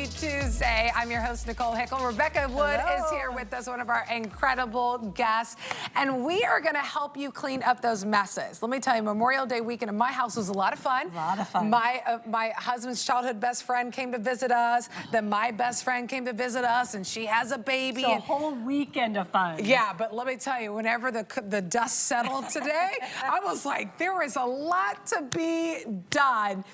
Happy Tuesday. I'm your host, Nicole Hickle. Rebecca Wood is here with us, one of our incredible guests. And we are going to help you clean up those messes. Let me tell you, Memorial Day weekend in my house was a lot of fun. A lot of fun. My husband's childhood best friend came to visit us. Then my best friend came to visit us, and she has a baby. So a whole weekend of fun. Yeah, but let me tell you, whenever the dust settled today, I was like, there is a lot to be done.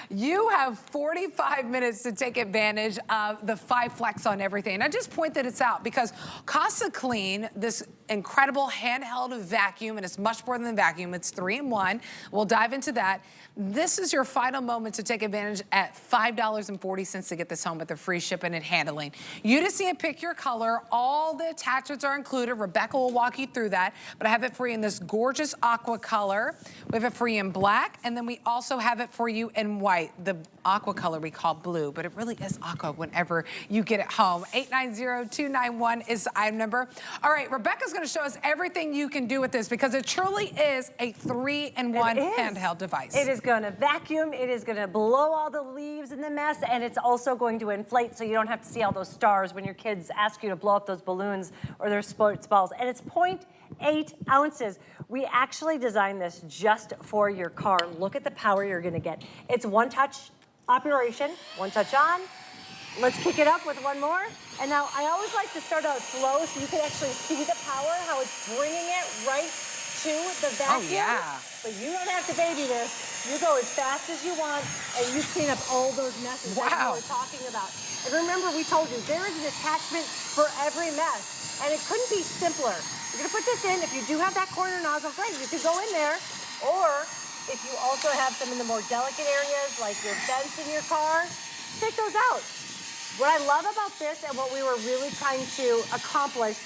You have 45 minutes to take advantage of the 5 flex on everything. And I just pointed this out because CasaClean, this incredible handheld vacuum, and it's much more than a vacuum, it's 3-in-1. We'll dive into that. This is your final moment to take advantage at $5.40 to get this home with the free shipping and handling. You just need to pick your color. All the attachments are included. Rebecca will walk you through that, but I have it for you in this gorgeous aqua color. We have it for you in black, and then we also have it for you in white. The aqua color we call blue, but it really is aqua whenever you get it home. 890-291 is the item number. All right, Rebecca's gonna show us everything you can do with this because it truly is a 3-in-1 handheld device. It is gonna vacuum, it is gonna blow all the leaves in the mess, and it's also going to inflate so you don't have to see all those stars when your kids ask you to blow up those balloons or their sports balls. And it's 0.8 ounces. We actually designed this just for your car. Look at the power you're gonna get. It's one touch operation, one touch on. Let's kick it up with one more. And now I always like to start out slow so you can actually see the power, how it's bringing it right to the vacuum. Oh, yeah. But you don't have to baby this. You go as fast as you want and you clean up all those messes that we were talking about. And remember, we told you there is an attachment for every mess, and it couldn't be simpler. You're gonna put this in. If you do have that corner nozzle, great, you could go in there. Or if you also have some in the more delicate areas, like your vents in your car, take those out. What I love about this and what we were really trying to accomplish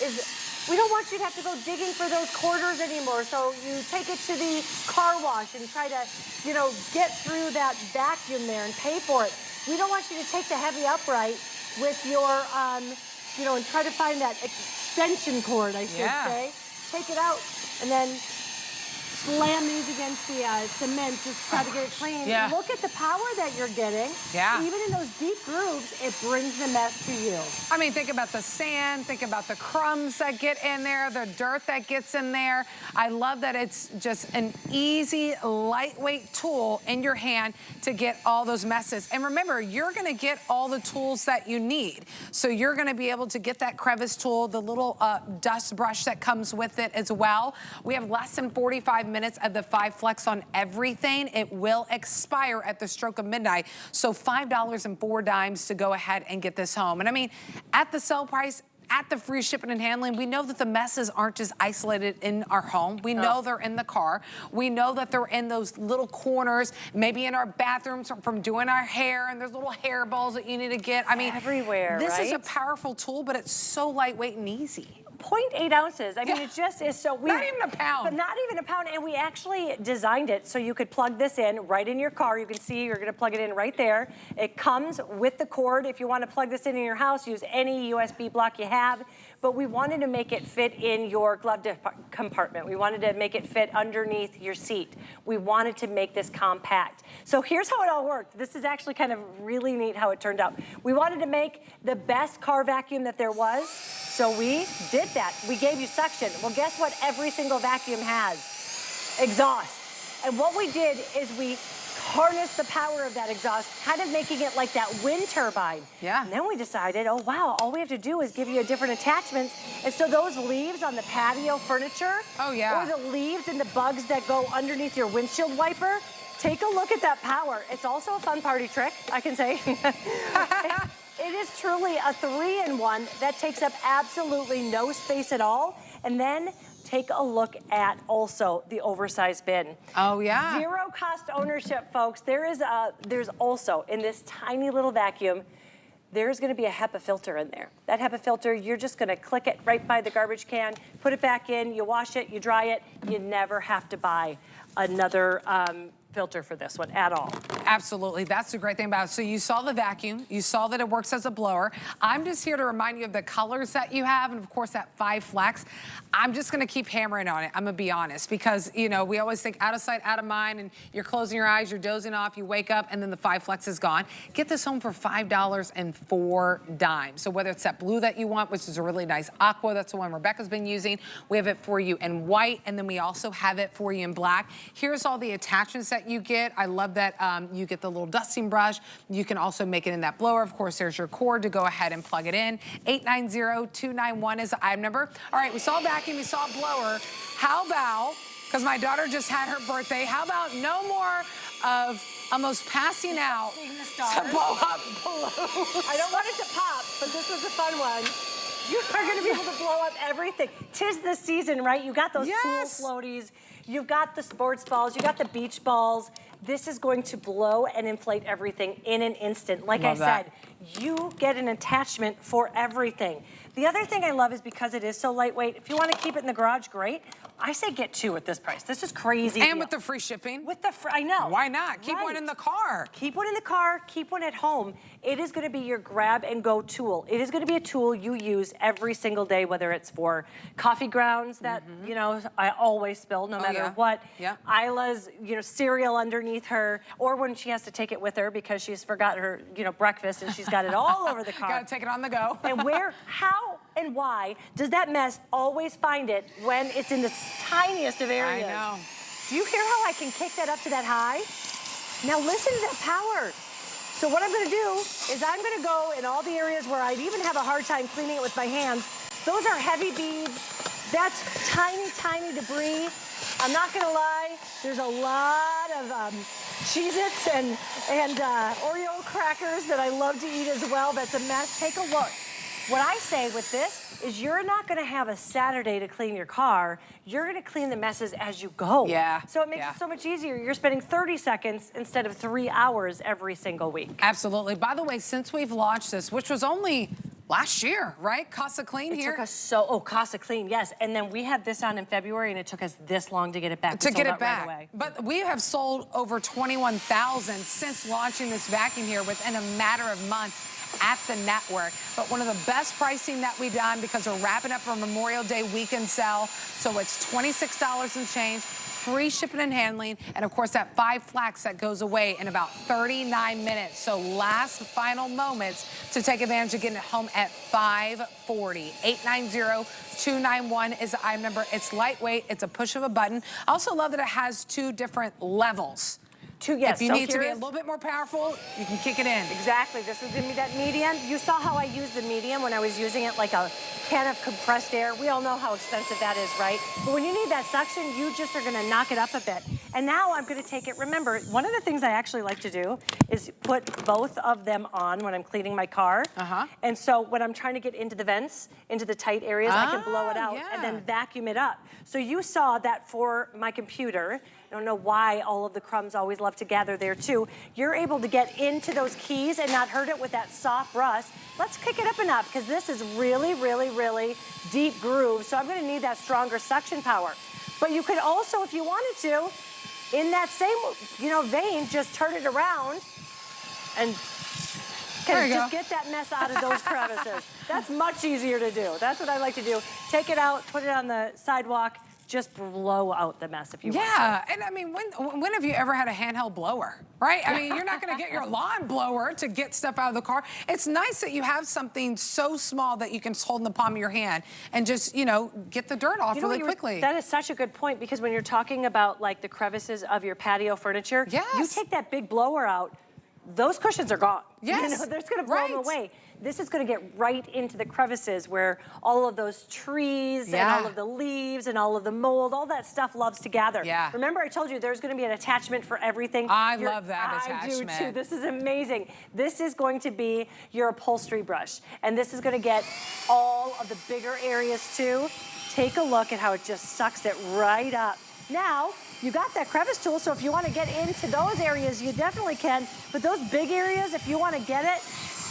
is we don't want you to have to go digging for those quarters anymore. So you take it to the car wash and try to, you know, get through that vacuum there and pay for it. We don't want you to take the heavy upright with your, you know, and try to find that extension cord, I should say. Take it out and then slam these against the cement to try to get it clean. Look at the power that you're getting. Even in those deep grooves, it brings the mess to you. I mean, think about the sand, think about the crumbs that get in there, the dirt that gets in there. I love that it's just an easy, lightweight tool in your hand to get all those messes. And remember, you're gonna get all the tools that you need. So you're gonna be able to get that crevice tool, the little dust brush that comes with it as well. We have less than 45 minutes of the 5 flex on everything. It will expire at the stroke of midnight. So $5.04 to go ahead and get this home. And I mean, at the sale price, at the free shipping and handling, we know that the messes aren't just isolated in our home. We know they're in the car. We know that they're in those little corners, maybe in our bathrooms from doing our hair, and there's little hair balls that you need to get. I mean, everywhere, this is a powerful tool, but it's so lightweight and easy. 0.8 ounces. I mean, it just is so weird. Not even a pound. But not even a pound. And we actually designed it so you could plug this in right in your car. You can see you're going to plug it in right there. It comes with the cord. If you want to plug this in your house, use any USB block you have. But we wanted to make it fit in your glove compartment. We wanted to make it fit underneath your seat. We wanted to make this compact. So here's how it all worked. This is actually kind of really neat how it turned out. We wanted to make the best car vacuum that there was. So we did that. We gave you suction. Well, guess what every single vacuum has? Exhaust. And what we did is we harnessed the power of that exhaust, kind of making it like that wind turbine. And then we decided, oh wow, all we have to do is give you a different attachments. And so those leaves on the patio furniture, or the leaves and the bugs that go underneath your windshield wiper, take a look at that power. It's also a fun party trick, I can say. It is truly a 3-in-1 that takes up absolutely no space at all. And then take a look at also the oversized bin. Zero cost ownership, folks. There's also, in this tiny little vacuum, there's gonna be a HEPA filter in there. That HEPA filter, you're just gonna click it right by the garbage can, put it back in, you wash it, you dry it, you never have to buy another filter for this one at all. Absolutely, that's the great thing about it. So you saw the vacuum, you saw that it works as a blower. I'm just here to remind you of the colors that you have, and of course that 5 flex. I'm just gonna keep hammering on it, I'm gonna be honest, because you know, we always think out of sight, out of mind, and you're closing your eyes, you're dozing off, you wake up, and then the 5 flex is gone. Get this home for $5.04. So whether it's that blue that you want, which is a really nice aqua, that's the one Rebecca's been using, we have it for you in white, and then we also have it for you in black. Here's all the attachments that you get. I love that you get the little dusting brush. You can also make it in that blower. Of course, there's your cord to go ahead and plug it in. 890-291 is the item number. All right, we saw vacuum, we saw blower. How about, because my daughter just had her birthday, how about no more of almost passing out to blow up balloons? I don't want it to pop, but this was a fun one. You are going to be able to blow up everything. 'Tis the season, right? You got those pool floaties, you've got the sports balls, you got the beach balls. This is going to blow and inflate everything in an instant. Like I said, you get an attachment for everything. The other thing I love is because it is so lightweight, if you want to keep it in the garage, great. I say get 2 at this price. This is crazy. And with the free shipping. With the I know. Why not? Keep one in the car. Keep one in the car, keep one at home. It is gonna be your grab and go tool. It is gonna be a tool you use every single day, whether it's for coffee grounds that, you know, I always spill no matter what. Isla's, you know, cereal underneath her, or when she has to take it with her because she's forgot her, you know, breakfast and she's got it all over the car. Gotta take it on the go. And how and why does that mess always find it when it's in the tiniest of areas? I know. Do you hear how I can kick that up to that high? Now listen to that power. So what I'm gonna do is I'm gonna go in all the areas where I'd even have a hard time cleaning it with my hands. Those are heavy beads. That's tiny, tiny debris. I'm not gonna lie, there's a lot of Cheez-Its and Oreo crackers that I love to eat as well. That's a mess. Take a look. What I say with this is you're not gonna have a Saturday to clean your car. You're gonna clean the messes as you go. So it makes it so much easier. You're spending 30 seconds instead of 3 hours every single week. Absolutely. By the way, since we've launched this, which was only last year, right? CasaClean here. It took us CasaClean, yes. And then we had this on in February and it took us this long to get it back. To get it back. Right away. But we have sold over 21,000 since launching this vacuum here within a matter of months at the network. But one of the best pricing that we've done, because we're wrapping up our Memorial Day weekend sale. So it's $26 and change, free shipping and handling, and of course that 5 flex that goes away in about 39 minutes. So last final moments to take advantage of getting it home at $540. 890-291 is the item number. It's lightweight, it's a push of a button. I also love that it has 2 different levels. If you need to be a little bit more powerful, you can kick it in. Exactly, this is gonna be that medium. You saw how I used the medium when I was using it like a can of compressed air. We all know how expensive that is, right? But when you need that suction, you just are gonna knock it up a bit. And now I'm gonna take it, remember, one of the things I actually like to do is put both of them on when I'm cleaning my car. And so when I'm trying to get into the vents, into the tight areas, I can blow it out and then vacuum it up. So you saw that for my computer. I don't know why all of the crumbs always love to gather there too. You're able to get into those keys and not hurt it with that soft rust. Let's kick it up enough because this is really, really, really deep groove. So I'm gonna need that stronger suction power. But you could also, if you wanted to, in that same, you know, vein, just turn it around and just get that mess out of those crevices. That's much easier to do. That's what I like to do. Take it out, put it on the sidewalk, just blow out the mess if you want to. And I mean, when have you ever had a handheld blower, right? I mean, you're not gonna get your lawn blower to get stuff out of the car. It's nice that you have something so small that you can hold in the palm of your hand and just, you know, get the dirt off really quickly. That is such a good point because when you're talking about like the crevices of your patio furniture, you take that big blower out, those cushions are gone. You know, they're just gonna blow them away. This is gonna get right into the crevices where all of those trees and all of the leaves and all of the mold, all that stuff loves to gather. Remember I told you there's gonna be an attachment for everything. I love that attachment. I do too, this is amazing. This is going to be your upholstery brush. And this is gonna get all of the bigger areas too. Take a look at how it just sucks it right up. Now, you got that crevice tool, so if you want to get into those areas, you definitely can. But those big areas, if you want to get it,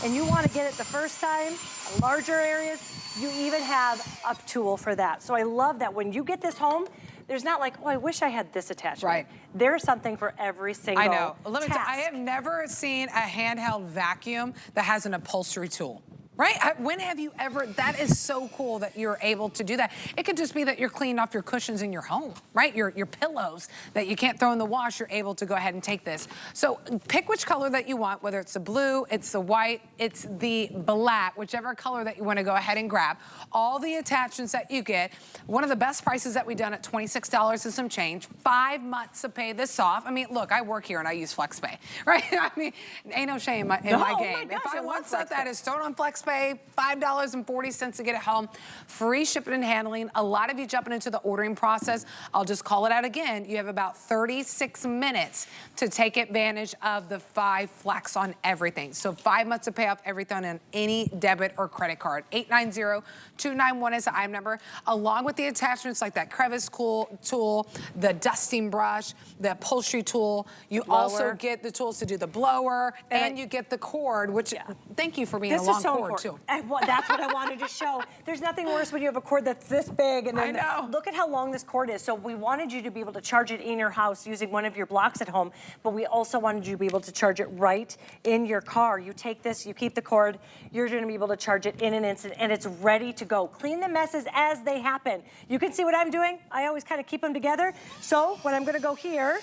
and you want to get it the first time, larger areas, you even have a tool for that. So I love that when you get this home, There's not like, oh, I wish I had this attachment. Right. There's something for every single I know. Let me tell you, I task. have never seen a handheld vacuum that has an upholstery tool. Right? When have you ever, that is so cool that you're able to do that. It could just be that you're cleaning off your cushions in your home, right? Your pillows that you can't throw in the wash, you're able to go ahead and take this. So pick which color that you want, whether it's the blue, it's the white, it's the black, whichever color that you want to go ahead and grab. All the attachments that you get, one of the best prices that we've done at $26 and some change, 5 months to pay this off. I mean, look, I work here and I use FlexPay, right? I mean, ain't no shame in my game. My gosh, If I I want love stuff that FlexPay. is thrown on FlexPay, $5.40 to get it home. Free shipping and handling. A lot of you jumping into the ordering process. I'll just call it out again. You have about 36 minutes to take advantage of the 5 flex on everything. So 5 months to pay off everything on any debit or credit card. 890-291 is the item number. Along with the attachments like that crevice tool, the dusting brush, the upholstery tool. You also get the tools to do the blower, and you get the cord, which thank you for being a long cord too. That's what I wanted to show. There's nothing worse when you have a cord that's this big, and then look at how long this cord is. So we wanted you to be able to charge it in your house using one of your blocks at home, but we also wanted you to be able to charge it right in your car. You take this, you keep the cord, you're gonna be able to charge it in an instant, and it's ready to go. Clean the messes as they happen. You can see what I'm doing. I always kind of keep them together. So when I'm gonna go here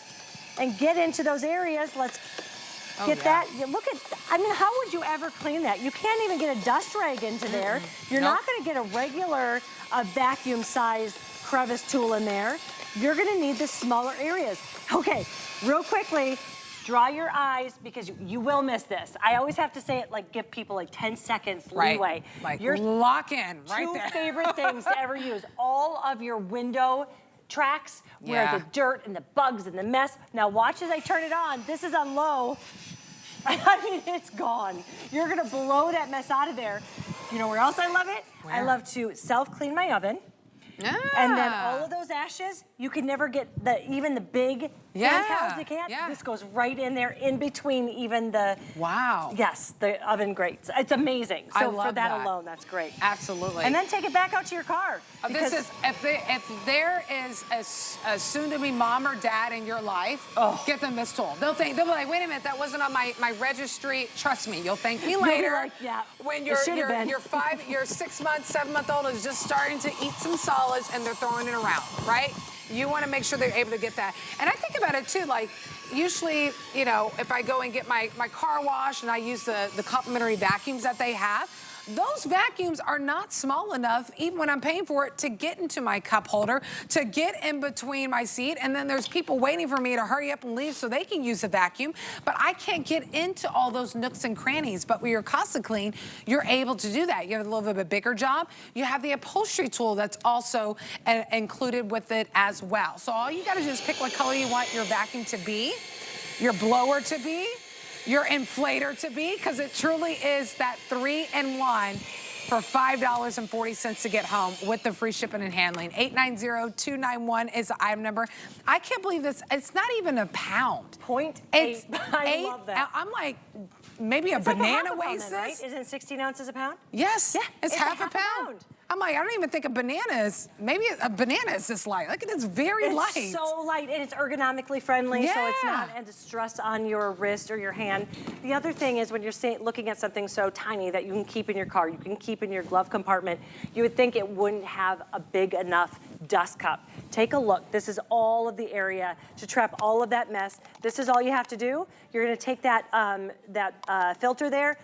and get into those areas, let's get that. Look at, I mean, how would you ever clean that? You can't even get a dust rag into there. You're not gonna get a regular vacuum size crevice tool in there. You're gonna need the smaller areas. Okay, real quickly, dry your eyes because you will miss this. I always have to say it like give people like 10 seconds leeway. Like lock in right there. 2 favorite things to ever use. All of your window tracks where the dirt and the bugs and the mess. Now watch as I turn it on. This is on low. I mean, it's gone. You're gonna blow that mess out of there. You know where else I love it? I love to self-clean my oven. And then all of those ashes, you can never get even the big handhelds, you can't. This goes right in there, in between even the the oven grates. It's amazing. So for that alone, that's great. Absolutely. And then take it back out to your car. This is if there is a soon-to-be mom or dad in your life, get them this tool. They'll be like, wait a minute, that wasn't on my registry. Trust me, you'll thank me later. Like, when your 6 month, 7 month old is just starting to eat some solids and they're throwing it around, right? You want to make sure they're able to get that. And I think about it too, like usually, you know, if I go and get my car wash and I use the complimentary vacuums that they have, those vacuums are not small enough, even when I'm paying for it, to get into my cup holder, to get in between my seat, and then there's people waiting for me to hurry up and leave so they can use the vacuum, but I can't get into all those nooks and crannies. But with your CasaClean, you're able to do that. You have a little bit bigger job. You have the upholstery tool that's also included with it as well. So all you gotta do is pick what color you want your vacuum to be, your blower to be, your inflator to be, because it truly is that 3-in-1 for $5.40 to get home with the free shipping and handling. 890-291 is the item number. I can't believe this. It's not even a pound. 0.8. I love that. I'm like, maybe a banana weighs this. Right? Isn't it 16 ounces a pound? Yes. Yeah, it's half a pound. I'm like, I don't even think a banana is, maybe a banana is this light. Look at this, very light. It's so light, and it's ergonomically friendly, so it's not a stress on your wrist or your hand. The other thing is when you're looking at something so tiny that you can keep in your car, you can keep in your glove compartment, you would think it wouldn't have a big enough dust cup. Take a look. This is all of the area to trap all of that mess. This is all you have to do. You're gonna take that, filter there,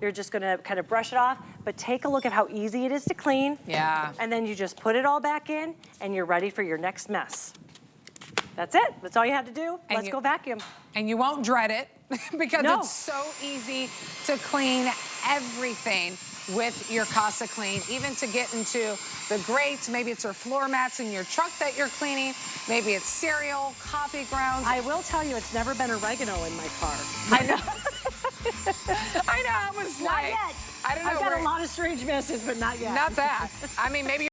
you're just gonna kind of brush it off, but take a look at how easy it is to clean. Yeah. And then you just put it all back in and you're ready for your next mess. That's it, that's all you had to do. Let's go vacuum. And you won't dread it because it's so easy to clean everything with your CasaClean, even to get into the grates. Maybe it's your floor mats in your truck that you're cleaning. Maybe it's cereal, coffee grounds. I will tell you, it's never been oregano in my car. I know. I know, I was not like, yet. I don't know. I've got a lot of strange messes, but not yet. Not that. I mean, maybe